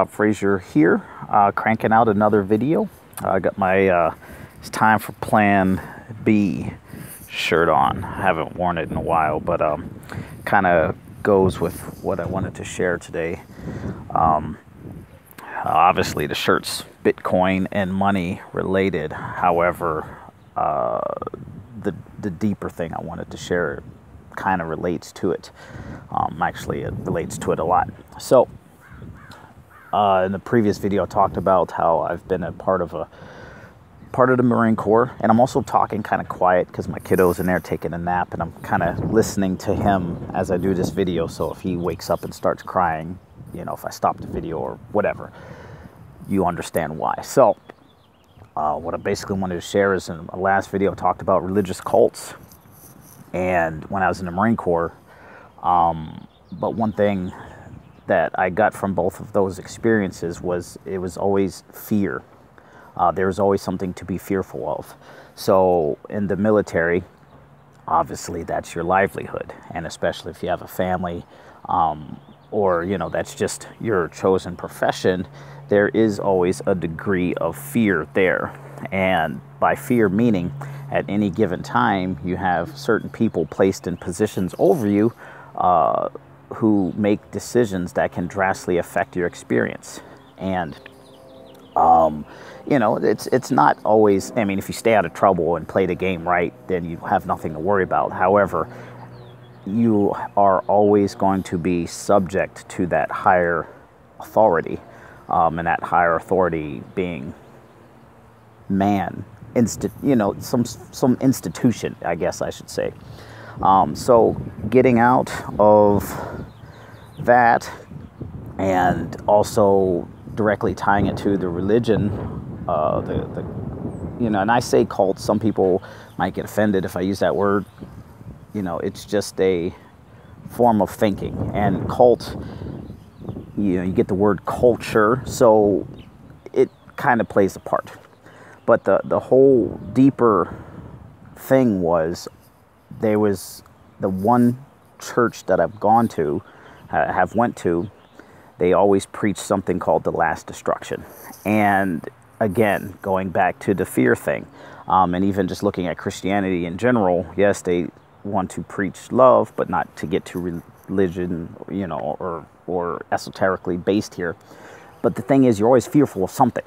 Fraser here, cranking out another video. I got my It's Time for Plan B shirt on. I haven't worn it in a while, but kind of goes with what I wanted to share today. Obviously, the shirt's Bitcoin and money related. However, the deeper thing I wanted to share kind of relates to it. Actually, it relates to it a lot. So, in the previous video, I talked about how I've been a part of the Marine Corps, and I'm also talking kind of quiet because my kiddo's in there taking a nap, and I'm kind of listening to him as I do this video. So if he wakes up and starts crying, you know, if I stop the video or whatever, you understand why. So what I basically wanted to share is, in my last video, I talked about religious cults, and when I was in the Marine Corps, but one thing that I got from both of those experiences was it was always fear. There was always something to be fearful of. So in the military, obviously that's your livelihood, and especially if you have a family, or you know, that's just your chosen profession, there is always a degree of fear there. And by fear, meaning at any given time you have certain people placed in positions over you who make decisions that can drastically affect your experience. And you know, it's not always, I mean, if you stay out of trouble and play the game right, then you have nothing to worry about. However, you are always going to be subject to that higher authority, and that higher authority being man, you know, some institution, I guess I should say. So getting out of that, and also directly tying it to the religion, you know, and I say cult, some people might get offended if I use that word. You know, it's just a form of thinking. And cult, you know, you get the word culture, so it kind of plays a part. But the whole deeper thing was, there was the one church that I've gone to, have went to, they always preach something called the last destruction. And again, going back to the fear thing, and even just looking at Christianity in general, yes, they want to preach love, but not to get to religion, you know, or esoterically based here. But the thing is, you're always fearful of something.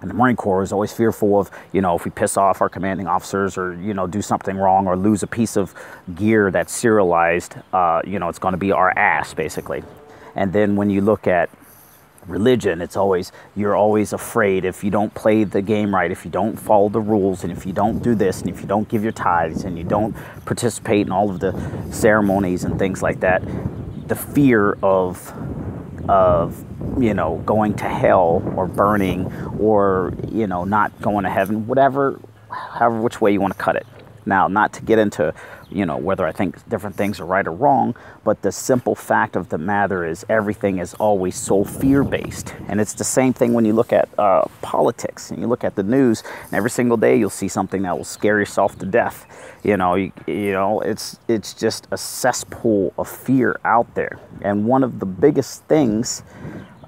And the Marine Corps is always fearful of, you know, if we piss off our commanding officers, or, you know, do something wrong, or lose a piece of gear that's serialized, you know, it's going to be our ass, basically. And then when you look at religion, it's always, you're always afraid if you don't play the game right, if you don't follow the rules, and if you don't do this, and if you don't give your tithes, and you don't participate in all of the ceremonies and things like that, the fear of you know, going to hell, or burning, or, you know, not going to heaven, whatever, however, which way you want to cut it. Now, not to get into, you know, whether I think different things are right or wrong, but the simple fact of the matter is, everything is always so fear-based. And it's the same thing when you look at politics, and you look at the news, and every single day you'll see something that will scare yourself to death. You know, you know, it's just a cesspool of fear out there. And one of the biggest things,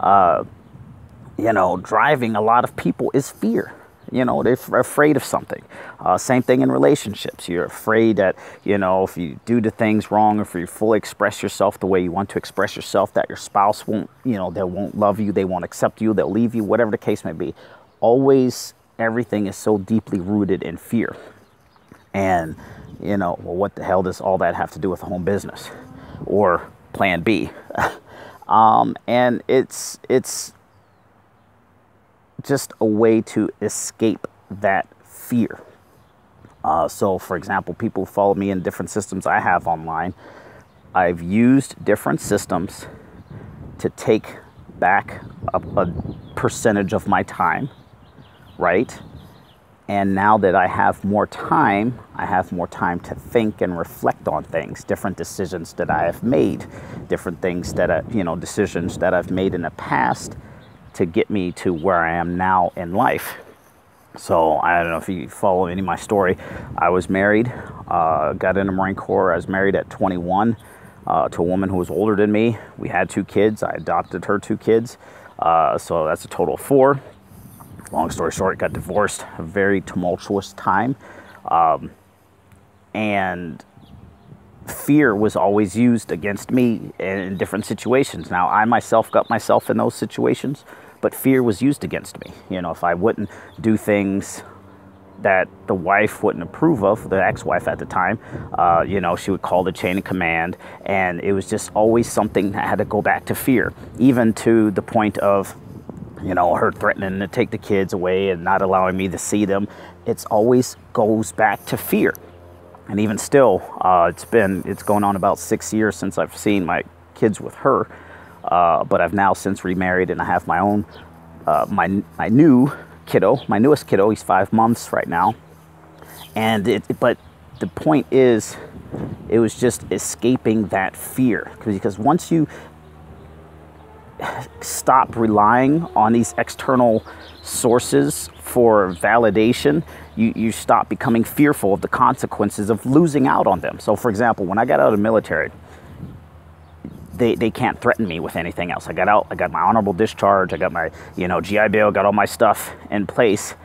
you know, driving a lot of people is fear. You know, they're afraid of something. Same thing in relationships. You're afraid that, you know, if you do the things wrong, if you fully express yourself the way you want to express yourself, that your spouse won't, you know, they won't love you, they won't accept you, they'll leave you, whatever the case may be. Always, everything is so deeply rooted in fear. And, you know, well, what the hell does all that have to do with home business or Plan B? And it's just a way to escape that fear. So, for example, people who follow me in different systems I have online, I've used different systems to take back a percentage of my time, right? And now that I have more time to think and reflect on things, different decisions that I have made, different things that you know, decisions that I've made in the past to get me to where I am now in life. So I don't know if you follow any of my story. I was married, got in the Marine Corps. I was married at 21 to a woman who was older than me. We had 2 kids. I adopted her 2 kids. So that's a total of 4. Long story short, got divorced. A very tumultuous time. And fear was always used against me in different situations. Now, I myself got myself in those situations, but fear was used against me. You know, if I wouldn't do things that the wife wouldn't approve of, the ex-wife at the time, you know, she would call the chain of command, and it was just always something that had to go back to fear, even to the point of, you know, her threatening to take the kids away and not allowing me to see them. It's always goes back to fear. And even still, it's going on about 6 years since I've seen my kids with her. But I've now since remarried, and I have my own, my new kiddo, my newest kiddo. He's 5 months right now. And but the point is, it was just escaping that fear, because once you stop relying on these external sources for validation, you stop becoming fearful of the consequences of losing out on them. So for example, when I got out of the military, they can't threaten me with anything else. I got out, I got my honorable discharge, I got my, you know, GI Bill, got all my stuff in place.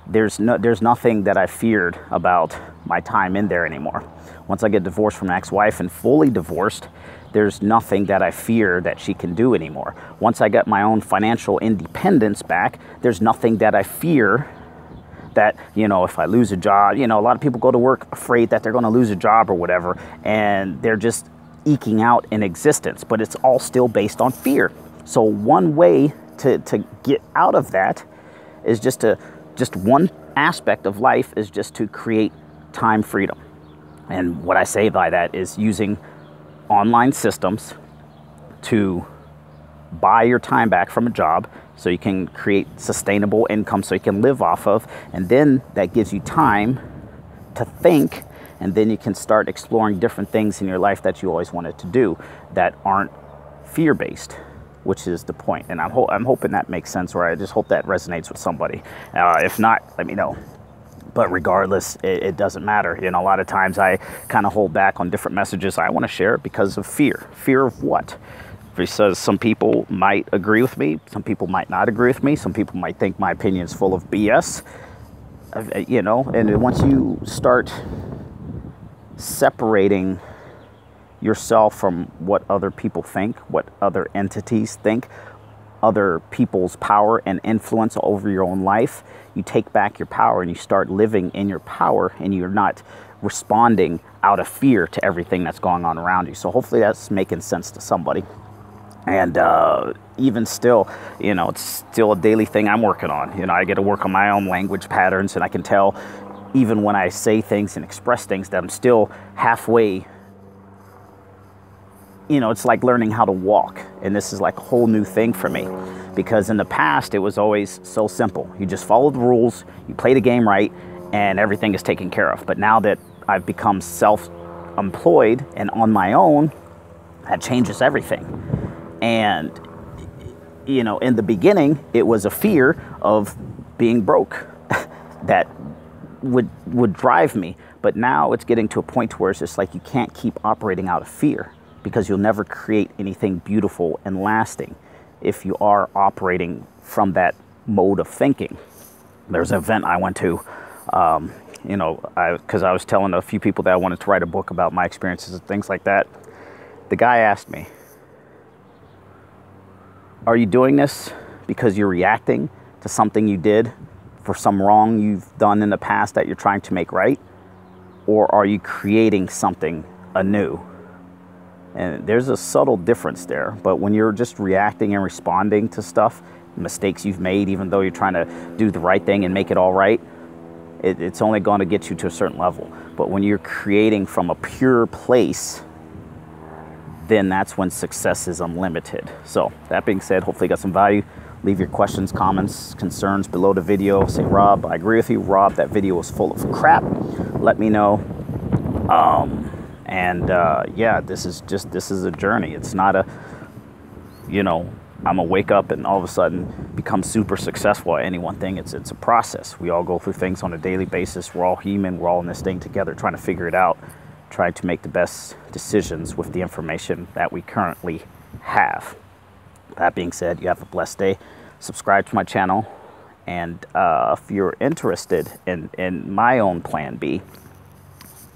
There's nothing that I feared about my time in there anymore. Once I get divorced from an ex-wife and fully divorced, there's nothing that I fear that she can do anymore. Once I get my own financial independence back, there's nothing that I fear that, you know, if I lose a job, you know, a lot of people go to work afraid that they're going to lose a job or whatever, and they're just eking out in existence, but it's all still based on fear. So one way to get out of that is just one aspect of life is just to create time freedom. And what I say by that is using online systems to buy your time back from a job so you can create sustainable income so you can live off of, and then that gives you time to think, and then you can start exploring different things in your life that you always wanted to do that aren't fear-based, which is the point. And I'm hoping that makes sense, or I just hope that resonates with somebody. If not, let me know. But regardless, it doesn't matter. You know, a lot of times I kind of hold back on different messages I want to share because of fear. Fear of what? Because some people might agree with me, some people might not agree with me, some people might think my opinion is full of BS. You know, and once you start separating yourself from what other people think, what other entities think, other people's power and influence over your own life, you take back your power and you start living in your power, and you're not responding out of fear to everything that's going on around you. So hopefully that's making sense to somebody. And even still, you know, it's still a daily thing I'm working on. You know, I get to work on my own language patterns, and I can tell even when I say things and express things that I'm still halfway. You know, it's like learning how to walk, and this is like a whole new thing for me, because in the past it was always so simple. You just follow the rules, you play the game right, and everything is taken care of. But now that I've become self-employed and on my own, that changes everything. And, you know, in the beginning, it was a fear of being broke that would drive me. But now it's getting to a point where it's just like you can't keep operating out of fear, because you'll never create anything beautiful and lasting if you are operating from that mode of thinking. There's an event I went to, you know, because I was telling a few people that I wanted to write a book about my experiences and things like that. The guy asked me, "Are you doing this because you're reacting to something you did for some wrong you've done in the past that you're trying to make right? Or are you creating something anew?" And there's a subtle difference there. But when you're just reacting and responding to stuff, mistakes you've made, even though you're trying to do the right thing and make it all right, it's only going to get you to a certain level. But when you're creating from a pure place, then that's when success is unlimited. So that being said, hopefully you got some value. Leave your questions, comments, concerns below the video. Say, "Rob, I agree with you. Rob, that video was full of crap." Let me know. Yeah, this is a journey. It's not a, you know, I'm gonna wake up and all of a sudden become super successful at any one thing. It's a process. We all go through things on a daily basis. We're all human. We're all in this thing together, trying to figure it out, trying to make the best decisions with the information that we currently have. That being said, you have a blessed day. Subscribe to my channel. And if you're interested in my own plan B,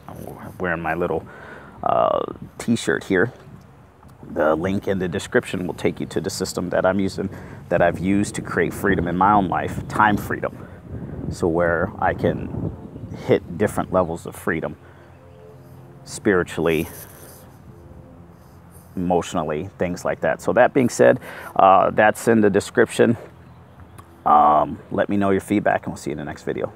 I'm wearing my little t-shirt here. The link in the description will take you to the system that I'm using, that I've used to create freedom in my own life, time freedom. So where I can hit different levels of freedom, spiritually, emotionally, things like that. So that being said, that's in the description. Let me know your feedback and we'll see you in the next video.